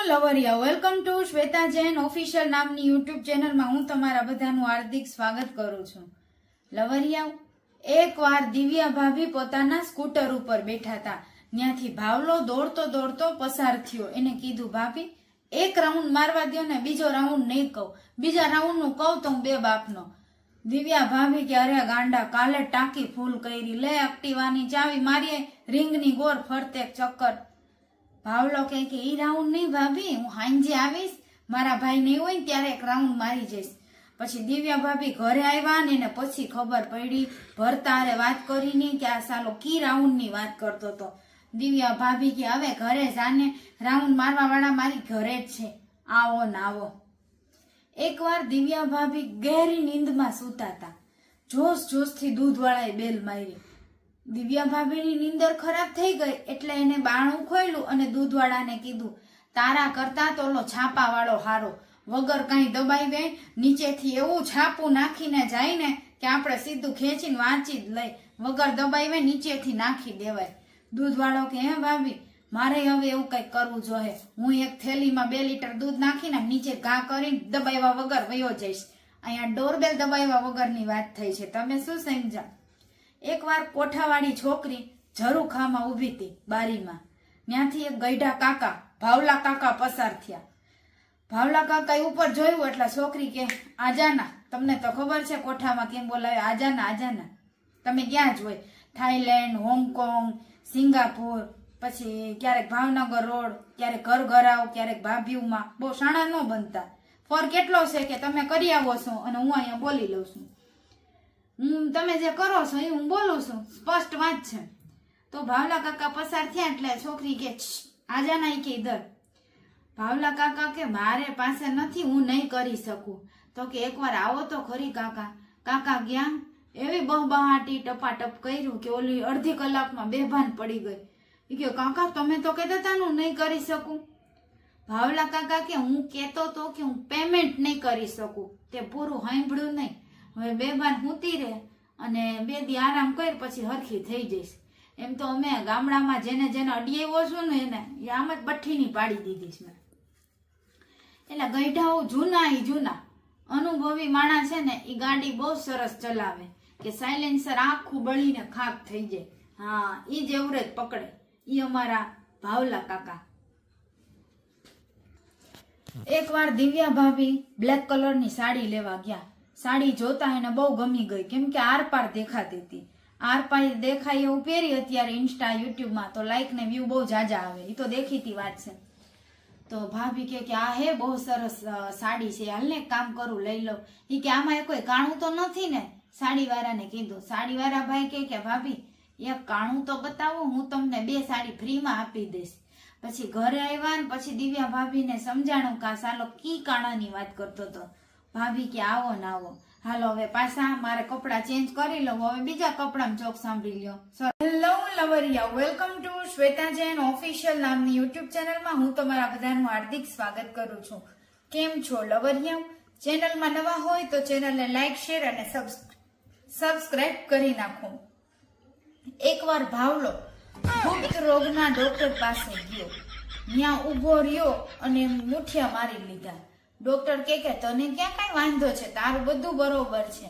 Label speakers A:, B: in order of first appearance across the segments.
A: લવરિયા welcome to Shweta Jain official નામની YouTube ચેનલમાં હું તમારા બધાનું હાર્દિક સ્વાગત કરું છું. લવરિયા, એકવાર દિવ્યા ભાભી પોતાના સ્કૂટર ઉપર બેઠા હતા. ત્યાંથી ભાવલો દોડતો દોડતો પસાર થયો. એને કીધું, ભાભી એક રાઉન્ડ મારવા દો ને, બીજો રાઉન્ડ નહીં કહું, બીજા રાઉન્ડ નું કહું તો હું બે બાપનો. દિવ્યા ભાભી કે અરે ગાંડા, કાલે ટાંકી ફૂલ કરી, લે એક્ટિવાની ચાવી મારીએ, રીંગની ગોર ફરતે ચક્કર. ભાવલો કે ઈ રાઉન્ડ નહીં ભાભી, હું હાંજે આવીશ, મારા ભાઈ નહીં હોય ત્યારે એક રાઉન્ડ મારી જઈશ. પછી દિવ્યા ભાભી ઘરે આવ્યા ને એને પછી ખબર પડી, ભરતારે વાત કરીને કે આ સાલો કી રાઉન્ડ ની વાત કરતો હતો. દિવ્યા ભાભી કે હવે ઘરે જાને, રાઉન્ડ મારવા વાળા મારી ઘરે જ છે, આવો ને આવો. એકવાર દિવ્યા ભાભી ગહેરી નીંદમાં સૂતા હતા. જોશ જોશથી દૂધવાળાએ બેલ મારી. દિવ્યા ભાભીની નીંદર ખરાબ થઈ ગઈ એટલે એને બાણું ખોલ્યું અને દૂધવાળાને કીધું, તારા કરતા તો ઓલો છાપા વાળો હારો, વગર કઈ દબાઈ નીચેથી એવું છાપું નાખીને જાય ને કે આપણે સીધું ખેંચીને વાંચી જ લઈ, વગર દબાઈ નીચેથી નાખી દેવાય. દૂધવાળો કે હે ભાભી, મારે હવે એવું કઈક કરવું જોઈએ, હું એક થેલીમાં 2 લીટર દૂધ નાખીને નીચે ઘા કરીને દબાવ્યા વગર વયો જઈશ. અહીંયા ડોરબેલ દબાવ્યા વગરની વાત થઈ છે, તમે શું સમજ્યા? એકવાર કોઠાવાળી છોકરી ઝરૂખામાં ઉભી હતી બારીમાં. ત્યાંથી એક ગઈઢા કાકા ભાવલા કાકા પસાર થયા. ભાવલા કાકા ઉપર જોયું એટલે છોકરી કે આજાના, તમને તો ખબર છે કોઠામાં કેમ બોલાવે, આજાના આજાના. તમે ક્યાં જ હોય, થાઈલેન્ડ, હોંગકોંગ, સિંગાપુર, પછી ક્યારેક ભાવનગર રોડ, ક્યારેક ઘરઘરાવ, ક્યારેક ભાભીમાં. બહુ શાણા ન બનતા. ફર કેટલો છે કે તમે કરી આવો છો અને હું અહીંયા બોલી લઉં છું. તમે જે કરો છો એ હું બોલું છું, સ્પષ્ટ વાત છે. તો ભાવલા કાકા પસાર થયા એટલે છોકરી કે આજાના ઈ કે ઈધર. ભાવલા કાકા કે મારે પાસે નથી, હું નહીં કરી શકું. તો કે એકવાર આવો તો ખરી કાકા. કાકા ગયા, એવી બહબહાટી ટપાટપ કર્યું કે ઓલી અડધી કલાકમાં બેભાન પડી ગઈ. એ કે કાકા તમે તો કહેતા હતા હું નહીં કરી શકું. ભાવલા કાકા કે હું કહેતો તો કે હું પેમેન્ટ નહીં કરી શકું, તે પૂરું સાંભળ્યું નહીં. હવે બેભાન હુતી રહે અને 2 દી આરામ કર પછી હરખી થઈ જઈશ. એમ તો અમે ગામડામાં જેને જેને અડિયાવો છું ને એને આમ જ બઠ્ઠીની પાડી દીધી છે. એટલે ગઈઢાઓ જૂના અનુભવી માણસ છે ને એ ગાડી બહુ સરસ ચલાવે કે સાયલેન્સર આખું બળીને ખાક થઈ જાય. હા, ઈ જ એવરેજ પકડે. ઈ અમારા ભાવલા કાકા. એકવાર દિવ્યા ભાભી બ્લેક કલરની સાડી લેવા ગયા. સાડી જોતા એને બહુ ગમી ગઈ, કેમ કે આરપાર દેખાતી હતી. આરપાર દેખાય એવું પહેરી અત્યારે ઇન્સ્ટા યુટ્યુબમાં તો લાઈક ને વ્યૂ બહુ જાજા આવે, એ તો દેખીતી વાત છે. તો ભાભી કે આ હે બહુ સરસ સાડી છે, હાલ ને કામ કરું લઈ લઉં. એ કે આમાં કોઈ કાણું તો નથી ને? સાડી વાળાને કીધું. સાડી વાળા ભાઈ કે ભાભી એક કાણું તો બતાવો, હું તમને 2 સાડી ફ્રીમાં આપી દઈશ. પછી ઘરે આવ્યા ને પછી દિવ્યા ભાભીને સમજાણું કે આ સાલો કી કાણાની વાત કરતો હતો. ભાભી કે આવો ને આવો, હાલો હવે પાછા મારે કપડા ચેન્જ કરી લઉં, હવે બીજા કપડામાં જોક સાંભળી લ્યો. હેલો લવરિયા, welcome to Shweta Jain official નામની યુટ્યુબ ચેનલમાં હું તમારા બધાનું હાર્દિક સ્વાગત કરું છું. કેમ છો લવરિયા? ચેનલમાં નવા હોય તો ચેનલને લાઈક, શેર અને સબસ્ક્રાઇબ કરી નાખો. એકવાર ભાવલો ગુપ્ત રોગના ડોક્ટર પાસે ગયો. ત્યાં ઉભો રહ્યો અને મુઠિયા મારી લીધા. ડોક્ટર કે તને ક્યાં કઈ વાંધો છે, તારું બધું બરોબર છે.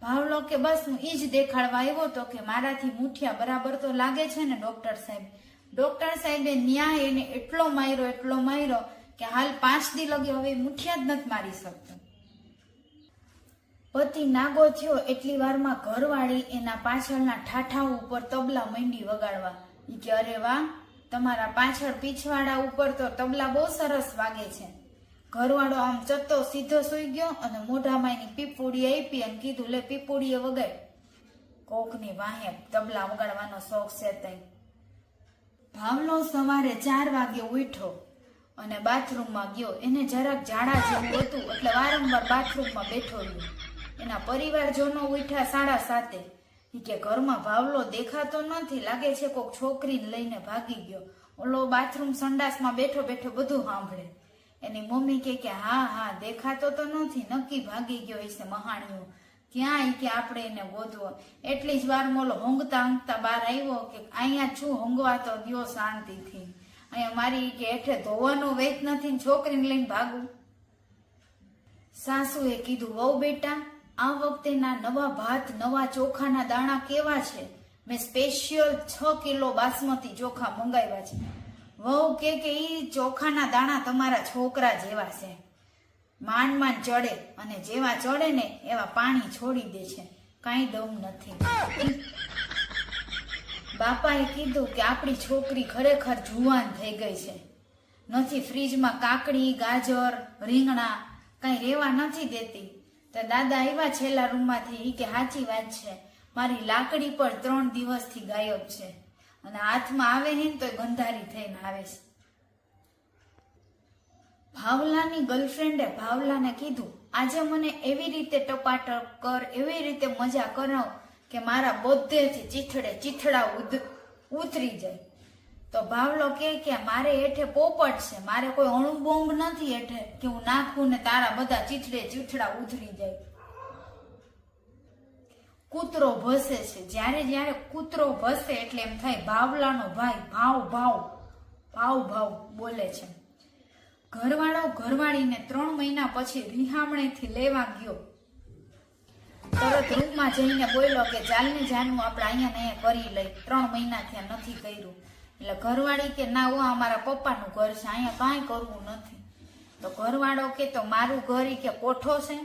A: ભાવલો કે બસ હું ઈ જ દેખાડવા આવ્યો તો કે મારાથી મુઠિયા બરાબર તો લાગે છે ને ડોક્ટર સાહેબ. ડોક્ટર સાહેબે ન્યાય એને એટલો માર્યો કે હાલ 5 દી લગી હવે મુઠિયા જ નથી મારી શકતો. પતિ નાગો થયો એટલી વારમાં ઘરવાળી એના પાછળના ઠાઠા ઉપર તબલા મંડી વગાડવા. ઈ કે અરે વાહ, તમારા પાછળ પીછવાડા ઉપર તો તબલા બહુ સરસ વાગે છે. ઘરવાળો આમ ચત્તો સીધો સુઈ ગયો અને મોઢામાં એની પીપુડી આપી અને કીધું, લે પીપુડીએ વગાડ. કોકની વાહે તબલા વગાડવાનો શોખ છે તઈ. ભાવલો સવારે 4 વાગે ઉઠ્યો અને બાથરૂમમાં ગયો. એને જરાક ઝાડા જેવું હતું એટલે વારંવાર બાથરૂમમાં બેઠો રહ્યો. એના પરિવારજનો ઉઠ્યા 7:30. કે ઘરમાં ભાવલો દેખાતો નથી, લાગે છે કોક છોકરીને લઈને ભાગી ગયો. ઓલો બાથરૂમ સંડાસમાં બેઠો બધું સાંભળે. એની મમ્મી કે હા દેખાતો તો નથી, નક્કી ભાગી ગયો હશે મહાણીઓ. ક્યાં કે આપણે એને ગોતવો. એટલી જ વાર મોલો હોંગતા બહાર આવ્યો કે અહીંયા છું, હોંગવા તો ગયો શાંતિથી. અહીંયા મારી કે હેઠે ધોવાનો વેચ નથી ને છોકરીને લઈને ભાગું. સાસુએ કીધું, વહુ બેટા, આ વખતેના નવા ભાત નવા ચોખાના દાણા કેવા છે? મેં સ્પેશિયલ 6 કિલો બાસમતી ચોખા મંગાવ્યા છે. વહુ કે ઈ ચોખાના દાણા તમારા છોકરા જેવા છે, માંડ માંડ ચડે અને જેવા ચડે ને એવા પાણી છોડી દે છે, કાંઈ દમ નથી. બાપાએ કીધું કે આપણી છોકરી ખરેખર જુવાન થઈ ગઈ છે, નથી ફ્રીજમાં કાકડી ગાજર રીંગણા કઈ રેવા નથી દેતી. તો દાદા આવ્યા છેલ્લા રૂમમાંથી, ઈ કે સાચી વાત છે, મારી લાકડી પર 3 દિવસથી ગાયબ છે અને હાથમાં આવે ને તો ગંધારી થઈને આવે છે. ભાવલાની ગર્લફ્રેન્ડે ભાવલાને કીધું, આજે મને એવી રીતે ટપાટપ કર, એવી રીતે મજા કરાવ કે મારા બોધેથી ચીથડા ઉતરી જાય. તો ભાવલો કે મારે હેઠે પોપટ છે, મારે કોઈ અણુ બોમ્બ નથી હેઠે કે હું નાખું ને તારા બધા ચીથડા ઉતરી જાય. કૂતરો ભસે છે, જ્યારે કૂતરો ભસે એટલે એમ થાય ભાવલાનો ભાઈ ભાવ બોલે છે. ઘરવાળો ઘરવાળીને 3 મહિના પછી રિહામણેથી લેવા ગયો. તરત રૂમમાં જઈને બોલ્યો કે ચાલને જાનું આપણે અહીંયા ને કરી લઈ, 3 મહિના થયા નથી કર્યું. એટલે ઘરવાળી કે ના, ઓ અમારા પપ્પાનું ઘર છે, અહીંયા કાંઈ કરવું નથી. તો ઘરવાળો કે તો મારું ઘર ઈ કે કોઠો છે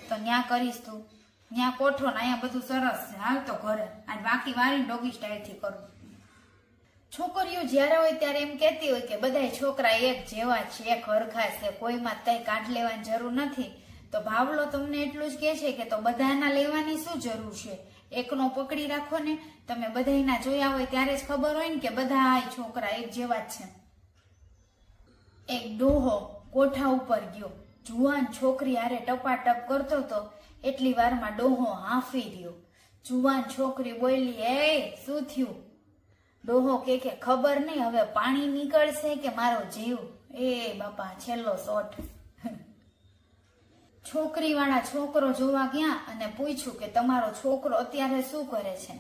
A: તો ન્યા કરીશ તું, ન્યા કોઠો ને અહીંયા બધું સરસ છે, હાલ તો ઘરે આજ બાકી વારીને ડોગી સ્ટાઇલથી કરું. છોકરીઓ જ્યારે હોય ત્યારે એમ કહેતી હોય કે બધાય છોકરા એક જેવા છે, એક હરખા છે, કોઈમાં કઈ કાઢ લેવાની જરૂર નથી. તો ભાવલો તમને એટલું જ કહે છે કે તો બધાના લેવાની શું જરૂર છે, એકનો પકડી રાખો ને. તમે બધાયના જોયા હોય ત્યારે જ ખબર હોય ને કે બધા છોકરા એક જેવા જ છે. એક ડોહો કોઠા ઉપર ગયો, જુવાન છોકરી હારે ટપાટપ કરતો હતો, એટલી વારમાં ડોહો હાંફી રહ્યો. જુવાન છોકરી બોલી, એ શું થયું? ડોહો કે ખબર નહીં, હવે પાણી નીકળશે કે મારો જીવ. એ બાપા, છેલ્લો શોટ. છોકરી વાળા છોકરો જોવા ગયા અને પૂછ્યું કે તમારો છોકરો અત્યારે શું કરે છે?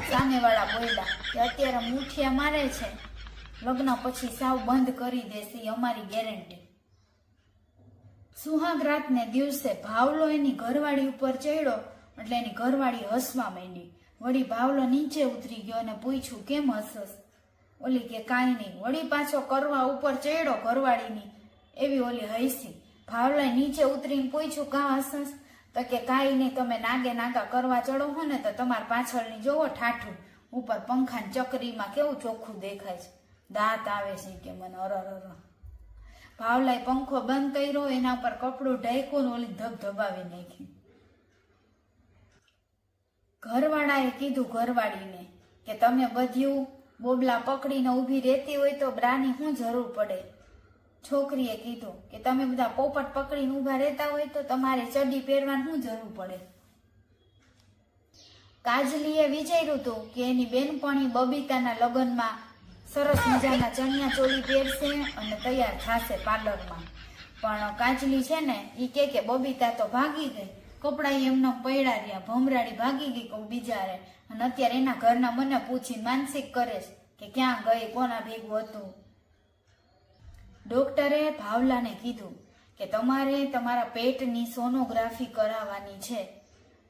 A: સામે વાળા બોલ્યા કે અત્યારે મુઠિયા મારે છે, લગ્ન પછી સાવ બંધ કરી દેશે, અમારી ગેરંટી. સુહાગ ને દિવસે ભાવલો એની ઘરવાળી ઉપર ચડ્યો એટલે એની ઘરવાળી હસવા માંડી. વળી ભાવલો નીચે ઉતરી ગયો અને પૂછ્યું કેમ હસસ? ઓલી કે કાંઈ નહીં. વળી પાછો કરવા ઉપર ચડ્યો ઘરવાળીની, એવી ઓલી હસી. ભાવલાએ નીચે ઉતરીને પૂછ્યું કા હસસ? તો કે કાંઈ નહીં, તમે નાગે નાગા કરવા ચડો હો ને તો તમારા પાછળની જોવો ઠાઠું, ઉપર પંખાની ચકરીમાં કેવું ચોખ્ખું દેખાય છે, દાંત આવે છે કે મને અરર. ભાવલાએ પંખો બંધ કર્યો, એના ઉપર કપડું ઢાંક્યું ને ઓલી ધબધબાવી નાખી. ઘરવાળાએ કીધું ઘરવાળીને કે તમે બધ્યું બોબલા પકડીને ઊભી રહેતી હોય તો બ્રાની શું જરૂર પડે? છોકરીએ કીધું કે તમે બધા પોપટ પકડીને ઊભા રહેતા હોય તો તમારે ચડ્ડી પહેરવાની શું જરૂર પડે? કાજલીએ વિચાર્યું હતું કે એની બેનપણી બબીતાના લગ્નમાં સરસ મજાના ચણિયા ચોળી પહેરશે અને તૈયાર થશે પાર્લરમાં. પણ કાજલી છે ને ઈ કે બબીતા તો ભાગી ગઈ, કપડા એમનો પૈડા રહ્યા, ભમરાડી ભાગી ગઈ કોઈ બીજારે, અને અત્યારે એના ઘરના મને પૂછીને માનસિક કરે છે કે ક્યાં ગઈ, કોના ભેગું હતું. ડોક્ટરે ભાવલાને કીધું કે તમારે તમારા પેટની સોનોગ્રાફી કરાવવાની છે.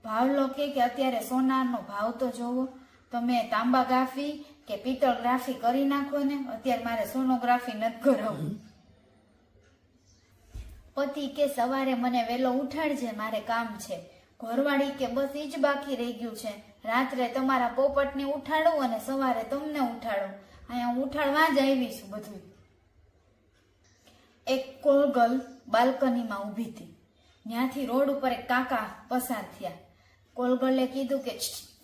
A: ભાવલો કે અત્યારે સોનાનો ભાવ તો જોવો, તમે તાંબાગ્રાફી કે પિત્તળગ્રાફી કરી નાખો ને, અત્યારે મારે સોનોગ્રાફી નથી કરાવવું. પતિ કે સવારે મને વેલો ઉઠાડજે, મારે કામ છે. ઘરવાળી કે બસ ઈ જ બાકી રહી ગયું છે, રાત્રે તમારા પોપટને ઉઠાડું અને સવારે તમને ઉઠાડું, અહીંયા હું ઉઠાડવા જ આવી છું બધું. એક કોલગલ બાલ્કનીમાં ઊભી હતી, ત્યાંથી રોડ ઉપર એક કાકા પસાર થયા. કોલગલે કીધું કે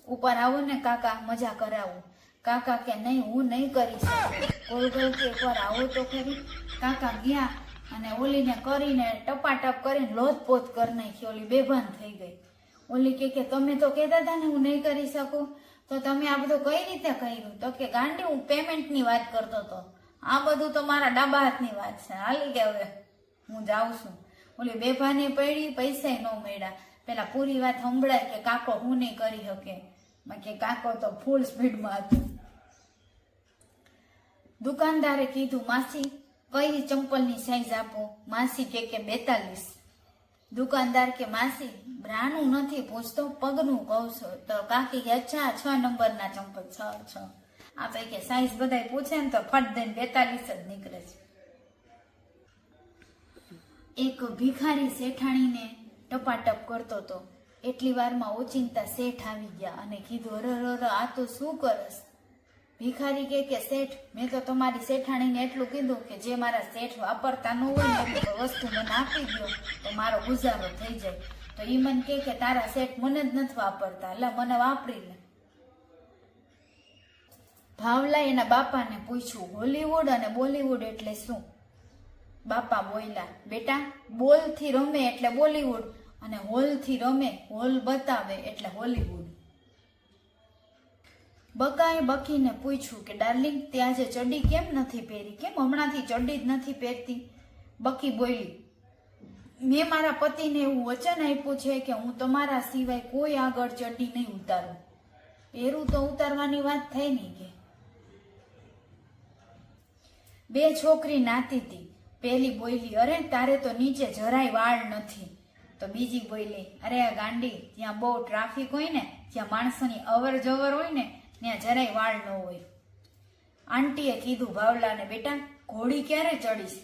A: ઉપર આવો ને કાકા, મજા કરાવું. કાકા કે નહીં, હું નહીં કરી શકું. કોલગલ કે એકવાર આવો તો ખરી. કાકા ગયા અને ઓલીને કરીને ટપાટપ કરીને લોથપોથ કરી નાખી, ઓલી બેભાન થઈ ગઈ. ઓલી કે તમે તો કહેતા હતા ને હું નહીં કરી શકું, તો તમે આ બધું કઈ રીતે કર્યું? તો કે ગાંડી, હું પેમેન્ટની વાત કરતો હતો, આ બધું તો મારા ડાબા હાથની વાત છે, હાલી કે હવે હું જાઉં છું. ઓલી બેભાને પડી, પૈસા ન મળ્યા. પેલા પૂરી વાત સંભળાય કે કાકો હું નહીં કરી શકે, કે કાકો તો ફૂલ સ્પીડમાં હતું. દુકાનદારે કીધું, માસી કઈ ચંપલની સાઈઝ આપો? માસી કે 42. દુકાનદાર કે માસી બ્રાનું નથી પૂછતો, પગનું કહું છું. તો કાકી કે અચ્છા 6 નંબરના ચંપલ 6. આપણે કે સાઈઝ બધાય પૂછે ને તો ફટ દઈને 42 જ નીકળે છે. એક ભિખારી શેઠાણીને ટપાટપ કરતો હતો. એટલી વારમાં ઓચિંતા શેઠ આવી ગયા અને કીધું, અરર આ તો શું કરસ? ભિખારી કે શેઠ, મેં તો તમારી શેઠાણીને એટલું કીધું કે જે મારા શેઠ વાપરતા ન હોય ને તો વસ્તુ મને આપી દો તો મારો ગુજારો થઈ જાય. તો ઈ મને કે તારા શેઠ મને જ નથી વાપરતા, એટલે મને વાપરી લે. ભાવલા એના બાપાને પૂછ્યું, હોલીવુડ અને બોલીવુડ એટલે શું? બાપા બોલ્યા, બેટા બોલથી રમે એટલે બોલીવુડ અને હોલથી રમે, હોલ બતાવે એટલે હોલીવુડ. બકાએ બકીને પૂછ્યું કે ડાર્લિંગ, તે આજે ચડ્ડી કેમ નથી પહેરી? કેમ હમણાંથી ચડ્ડી જ નથી પહેરતી? બકી બોલી, મેં મારા પતિને એવું વચન આપ્યું છે કે હું તમારા સિવાય કોઈ આગળ ચડ્ડી નહીં ઉતારું. પહેરું તો ઉતારવાની વાત થઈ નહીં કે. બે છોકરી નાતી હતી. પેલી બોલી, અરે તારે તો નીચે જરાય વાળ નથી. તો બીજી બોલી, અરે આ ગાંડી, ત્યાં બહુ ટ્રાફિક હોય ને, ત્યાં માણસોની અવર જવર હોય ને, ત્યાં જરાય વાળ ન હોય. આંટીએ કીધું ભાવલાને, બેટા ઘોડી ક્યારે ચડીશ?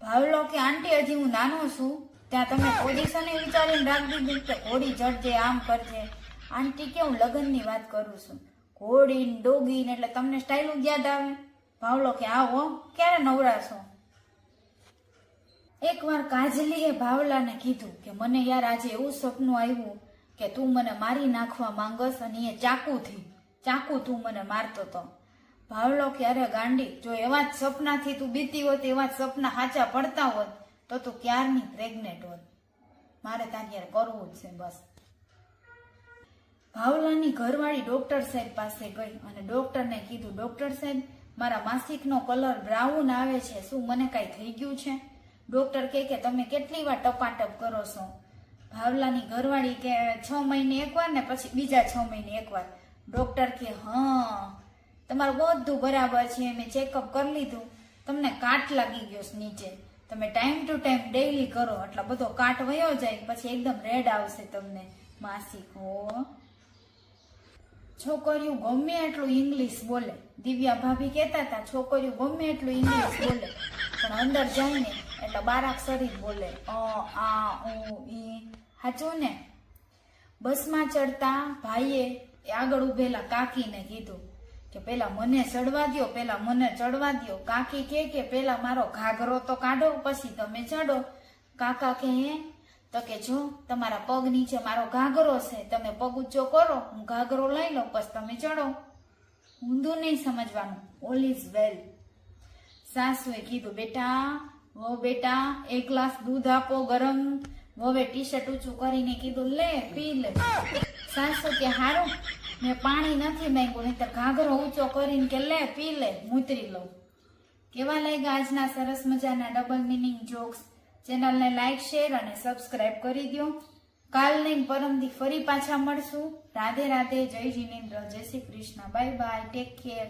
A: ભાવલો કે આંટી હજી હું નાનો છું, ત્યાં તમે પોઝિશન વિચારીને રાખી દીધું કે ઘોડી ચડજે, આમ કરજે. આંટી કે હું લગ્નની વાત કરું છું, ઘોડી ડોગી એટલે તમને સ્ટાઇલ યાદ આવે. ભાવલો કે આવો ક્યારે નવરાશો? એકવાર કાજલીએ ભાવલાને કીધું કે મને યાર આજે એવું સપનું આવ્યું કે તું મને મારી નાખવા માંગસ અને એ ચાકુ તું મને મારતો તો. ભાવલો કે અરે ગાંડી, જો એવા જ સપનાથી તું બીતી હોત, એવા જ સપના સાચા પડતા હોત તો તું ક્યારની પ્રેગ્નેન્ટ હોત. મારે તારી યાર કરવું જ છે બસ. ભાવલાની ઘરવાળી ડોક્ટર સાહેબ પાસે ગઈ અને ડોક્ટરને કીધું, ડોક્ટર સાહેબ મારા માસિકનો કલર બ્રાઉન આવે છે, શું મને કઈ થઈ ગયું છે? ડોક્ટર કે તમે કેટલી વાર ટપાટપ કરો છો? ભાવલાની ઘરવાળી કે 6 મહિને એકવાર ને પછી બીજા 6 મહિને એકવાર. ડોક્ટર કે હા તમારું બધું બરાબર છે, મેં ચેકઅપ કરી લીધું, તમને કાટ લાગી ગયો છે નીચે, તમે ટાઈમ ટુ ટાઈમ ડેઈલી કરો એટલે બધો કાટ વયો જાય, પછી એકદમ રેડ આવશે તમને માસિક. હો છોકરીઓ ગમે એટલું ઇંગ્લિશ બોલે, દિવ્યા ભાભી કહેતા હતા છોકરીઓ ગમે એટલું ઇંગ્લિશ બોલે પણ અંદર જાય ને એટલે બારાક્ષરી બોલે, આ ઈ. સાચું ને? બસમાં ચડતા ભાઈએ આગળ ઉભેલા કાકીને કીધું કે પેલા મને ચડવા દો. કાકી કે પેલા મારો ઘાઘરો તો કાઢો પછી તમે ચડો. કાકા કે તો કે જો તમારા પગ નીચે મારો ઘાઘરો છે, તમે પગ ઊંચો કરો, હું ઘાઘરો લઈ લઉં પછી તમે ચડો. ઊંધું નહીં સમજવાનું, ઓલ ઇઝ વેલ. સાસુએ કીધું, બેટા 1 ગ્લાસ દૂધ આપો ગરમ. વવે ટી શર્ટ ઊંચું કરીને કીધું, લે પી લે. સાસુ કે હારું મેં પાણી નથી માંગ્યું, નહીતર ઘાઘરો ઊંચો કરીને કે લે પી લે, મૂતરી લઉં. કેવા લાગ્યા આજના સરસ મજાના ડબલ મીનિંગ જોક્સ? ચેનલને લાઈક, શેર અને સબસ્ક્રાઇબ કરી દો. કાલ નહીં પરમથી ફરી પાછા મળશું. રાધે રાધે, જય જિનેન્દ્ર, જય Shri Krishna, bye bye, take care.